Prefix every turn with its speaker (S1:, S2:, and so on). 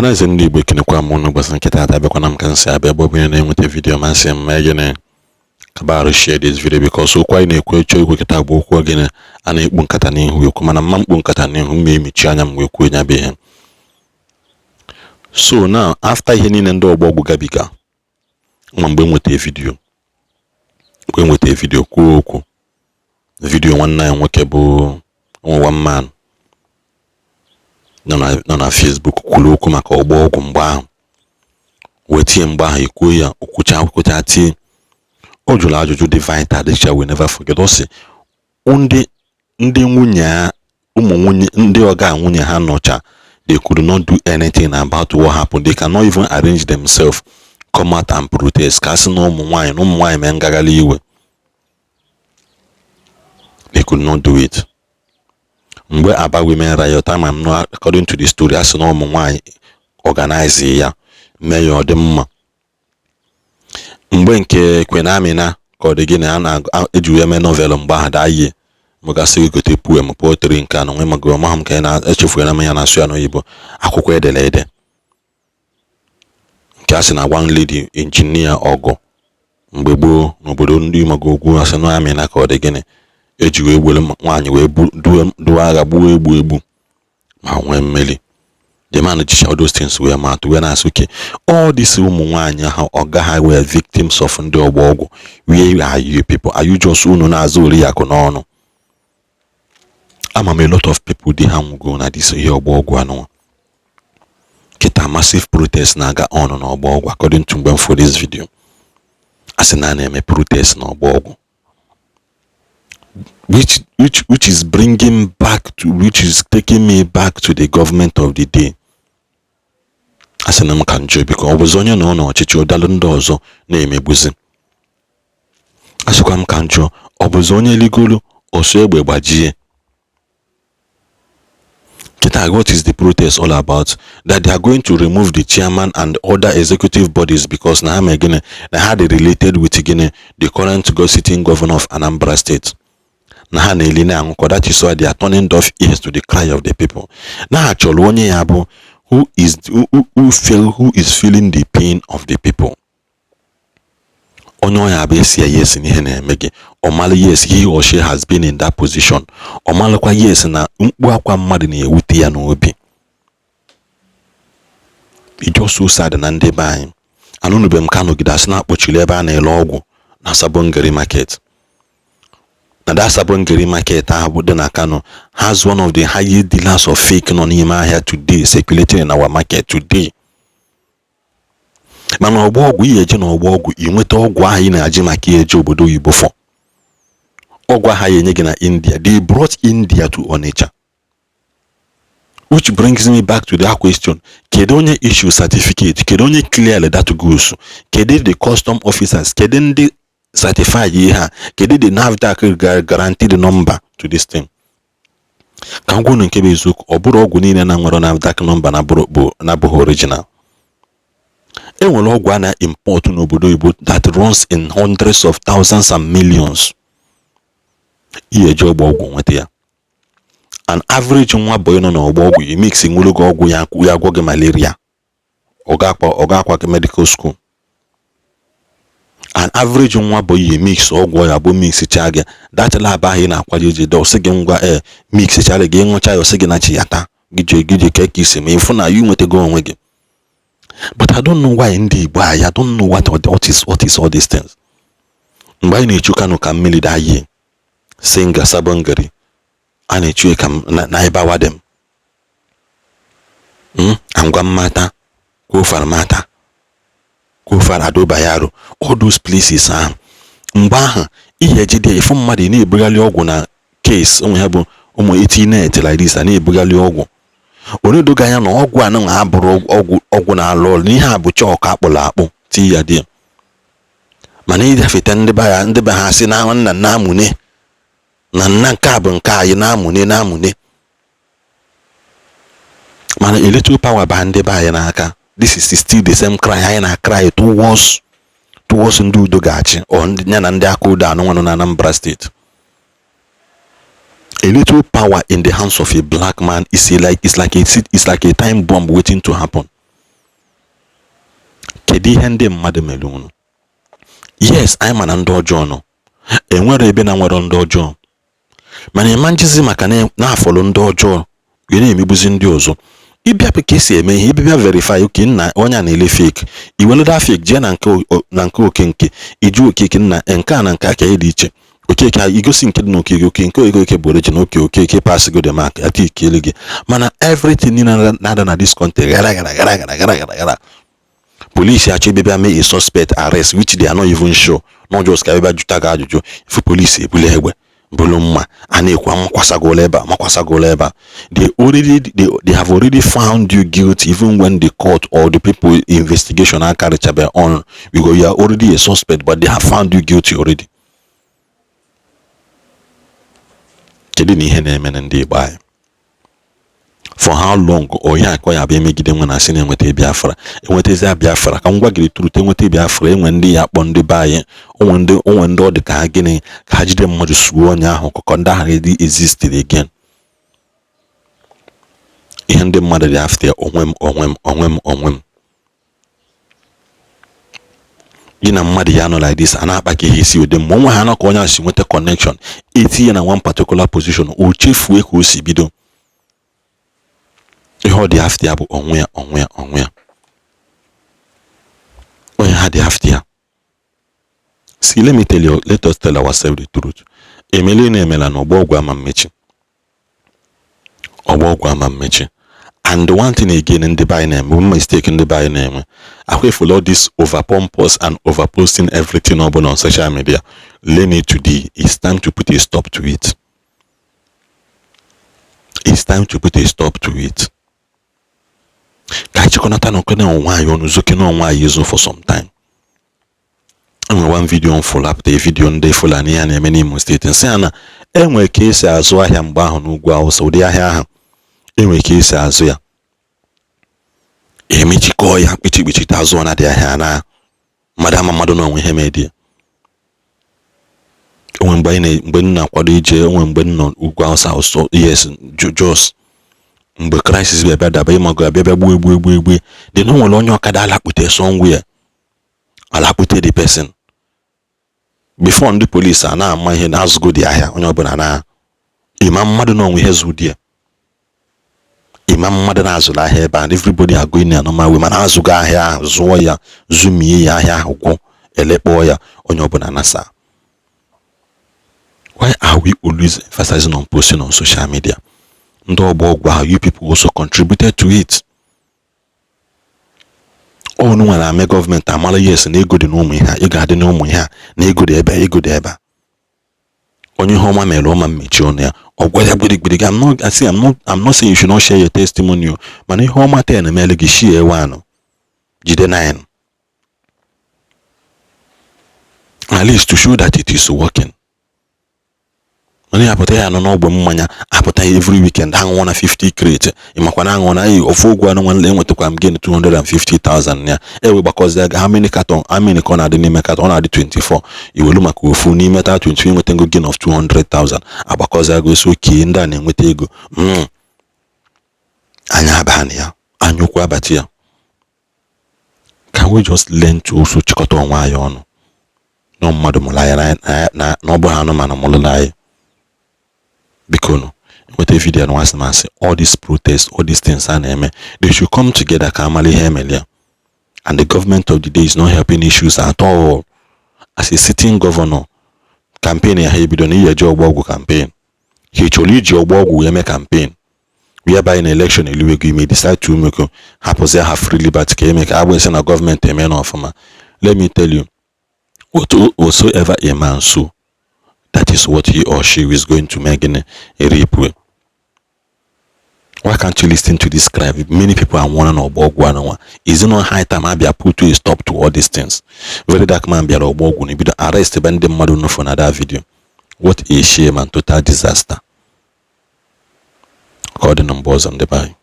S1: Ọhaneze ndị Igbo ekenekwa m unu gbasara nkịta abịakwana m ka nsị abịa bụ onye na-enweta vidiyo ma nsị m egene kabarụ share this video because okwu anyị na-ekwu echo igwe kịta bụ okwu ogene a na-ekpu nkata n'ihu ekwu mana mma mkpu nkata n'ihu m emechi anya m wee kwuo nya bụ ihe. So now after ihe niile ndị Ogbo Ogwu gabiga mgbe nweta vidiyo kwuo okwu vidiyo nwanne anyị nwoke bụ one man nọ na Facebook kwuru okwu maka Ogbo Ogwu mgbe ahụ wee tie mgbe ahụ ikwuo ya okwucha tie o jụrụ ajụjụ dị vital dịcha we never forget. Ọ sị ndị nwunye ụmụ nwunye ndị ọga nwunye ha nọcha they could not do anything about what happened. They cannot even arrange themselves come out and protest ka sị na ụmụ nwaanyị mee ngagharị iwe. They could not do it. Mgbe Aba women riot ama m no according to the story asị na ụmụ nwaanyị organize ya mee ya ọ dị mma. Mgbe nke Queen Amina ka ọ dị gị na eji eme novel mgbe ahụ daye mgasị gote poem poetry nke anọ nwe mago ọmahụ nke na-echefuela m ya na-asụ ya n'oyibo akwụkwọ ede nke asị na one lady engineer Ogo mgbe gboo n'obodo ndị Ogbo Ogwu asị na Amina ka ọ dị gịnị eji wee gbere nwaanyị wee duo agha gbuo egbu ma nwee mmeli. The man jicha all those things were mad when I okay all these women oga were victims of ndị Ogbo Ogwu. Where are you people? Are you just unu na azuri yako n'ọnụ? Ama a lot of people they have go na this here Ogbo Ogwu anọ. Kita massive protest na aga on Ogbo Ogwu according to them for this video. As a name protest na Ogbo Ogwu. Which is bringing back to which is taking me back to the government of the day. As an Amkanjo because I was on your no chicho dalundozo name ebuzi. As I'm kanjo, I was on your ligulu or so bajie. What is the protest all about? That they are going to remove the chairman and other executive bodies because now again they had related with again the current sitting governor of Anambra State. That is why they are turning deaf ears to the cry of the people. Now actually who is feeling the pain of the people. Yes, yes, he or she has been in that position. Yes, na it's just so sad and they buy. I don't know if get a snap but you never logo na Sabongeri market. Now that Sabongeri market has one of the highest dealers of fake non-human here today circulating in our market today. Mana Ogbo Ogwu yeje na Ogbo Ogwu inweta ọgwụ ahụ na-aji maka eje obodo Igbo for. Ọgwụ ahụ yenye gị na India. They brought India to Onitsha. Which brings me back to that question. Kedu onye issue certificate? Kedu onye clearly that goes? Kedu the custom officers? Kedu ndị certify ha? Kedu the NAFDAC guarantee the number to this thing? Ka ngwunu nke bụ eziokwu ọ bụrụ ọgwụ niile na nwere NAFDAC number na bụ original. Enwere ọgwụ a na-import n'obodo Igbo that runs in hundreds of thousands and millions. Ihe eji Ogbo Ogwu nweta ya. An average nwa boy nọ n'Ogbo Ogwu you mix nwologo ọgwụ ya agwọ gị malaria. Ọ ga-akwa medical school. An average nwa boy you mix ọgwụ ya bụ mix cha gị that lab ahụ na-akwaje eje do sị gị ngwa mix cha gị nwụcha ya sị gị na chi yata gije ka isi ma ifu na you nwetego onwe gị. But I don't know why in the Igbo I don't know what is all these things. Mgbe na-echu Kanu ka mmiri da ye singa Sabongeri a na-echu ka na ịbawa dem angwa mmata Kofar Adobayaro all those places mgbe ahụ ihe ejide ifu mmadụ na-ebugali ọgwụ na case onwe ha bụ ụmụ 18 like this na-ebugali ọgwụ onye doga anya na ọgwụ a na abụrụ ọgwụ na-alụ ọlụ n'ihe a bụ chọọkụ akpụrụ akpụ ti ya dị mana ịdafete ndị be ha sị na nna na-amụne na nna nke a bụ nke anyị na-amụne mana a little power ba ndị be anyị n'aka. This is still the same cry anyị na-cry towards ndị udo ga-achị ya na ndị aka udo anụ na Anambra State. A little power in the hands of a black man is like a time bomb waiting to happen. kedu ihe ndị mmadụ mere unu? Yes, anyị ma na ndị ọjọọ nọ, enwere ebe na nwere ndị ọjọọ, mana ịma njizi maka na-afọlụ ndị ọjọọ wee na-emegbuzi ndị ọzọ. Ịbịa ka esi eme ihe, ịbịa verify oke nna onye a na-ele fake, iwelụda fake jee na nke okeke, iju okeke nna nke a na nke aka dị iche, okeke igosi nke dị na okeke nke okeke bụ original, okeke pass go the mark ati ikele gị, mana everything niile na-ada na this country gara. Police achọ bịa mee a suspect arrest which they are not even sure, not just ka bịa jụta gị ajụjụ, ifu police ebule egbe bulu mma a na-ekwu makwasagola ebe a. They have already found you guilty even when the court or the people investigation are carried on, because you are already a suspect, but they have found you guilty already. Kedu na ihe na-eme na ndị Igbo anyị? For how long onye akọ ya abịa emegide nwe na asị na enweta Biafra, enwetezi Biafra ka ngwa gịrị truth, enweta Biafra enwe ndị ya akpọ ndị be anyị, onwe ndị ọ dị ka ha gịnị ka ha jide mmadụ suo onye ahụ kọkọ ndị ahụ dị existed again. Ihe ndị mmadụ dị after onwe m gị na mmadụ ya nọ like this a na-akpa ka ihe isi ụdị ma onwe ha nọ ka onye ahụ si nweta connection etinye na one particular position o chefue ka o si bido. Ihe ọ dị after ya bụ onwe ya onye ha dị after ya. See, let us tell ourselves the truth. Emele na-emela na Ogbo Ogwu ama mmechi. And one thing again, in the by name, one mistake in the by name, I follow this over pompous and over posting everything on social media. Learn it today. It's time to put a stop to it. It's time to put a stop to it. For some time. One video on full up the video on the full and many state and say na enwe case azụ ahịa mgbe ahụ n'ugwu Awụsa ụdị ahịa ahụ enwe case azụ ya emechikọ ya kpichikpichita azụ na dị ahịa na mmadụ na onwe ihe media. Onwe mgbe nna kwado ije, onwe mgbe nọ ugwu Awụsa ọsọ yes Jos mgbe crisis bịa daba ịmago bịa gbuo dị na nwere onye ọkada alakpute somewhere alakpute the person before ndị police a na-ama ihe na-azụgo dị ahịa onye ọbụla na ịma mmadụ na onwe ihe zụ dị ịma mmadụ na-azụla ahịa ebe and everybody are going in normal way mana azụgo ahịa ahụ zụọ ya zụmie ya ahịa ahụ gwọ elekpọ ya onye ọbụla nasa. Why are we always emphasizing on posting on social media? Ndị Ogbo Ogwu ahụ, you people also contributed to it. Oh no, when I make government amala yes na ego dị n'ụmụ ihe a, ego adị n'ụmụ ihe a, na ego dị ebe onye ihe ọma mere ọma mmechi ọnụ ya ọgwa ya gbidigbidi. I'm not saying you should not share your testimony, mana ihe ọma 10 emele gị share 1 jide 9 at least to show that it is working. Onye apụta ya nọ n'ọgbo mmanya apụta every weekend aṅụ na 50 crate ịmakwa na aṅụ na ofu ogwu anụ nwanne enwetakwa m gịnị 250,000 ya ewe gbakọzi aga how many carton ka ọ na-adị n'ime carton ọ na-adị 24 iwelu maka ofu n'ime ta 24 nweta ego gain of 200,000 agbakọzi aga osi oke ndị a na-enweta ego anya abalị ya anyụkwa abati ya. Can we just learn to also chịkọta onwe anyị ọnụ na mmadụ mụrụ anyị na ọ bụ ha anụmanụ mụrụ anyị because with a video and once all these protests, all these things are they should come together and the government of the day is not helping issues at all. As a sitting governor campaign he be done a Ogbo Ogwu campaign. He chose Ogbo Ogwu campaign. Whereby in election you may decide to make have free liberty make I will send a government let me tell you whatsoever a man so that is what he or she is going to make in a reap with. Why can't you listen to this cry? Many people are warning Ogbo Ogwu. Is it not high time I be put to a stop to all these things? Very dark man be Ogbo Ogwu. Be arrested by the mother for another video. What a shame and total disaster. According numbers on the buy.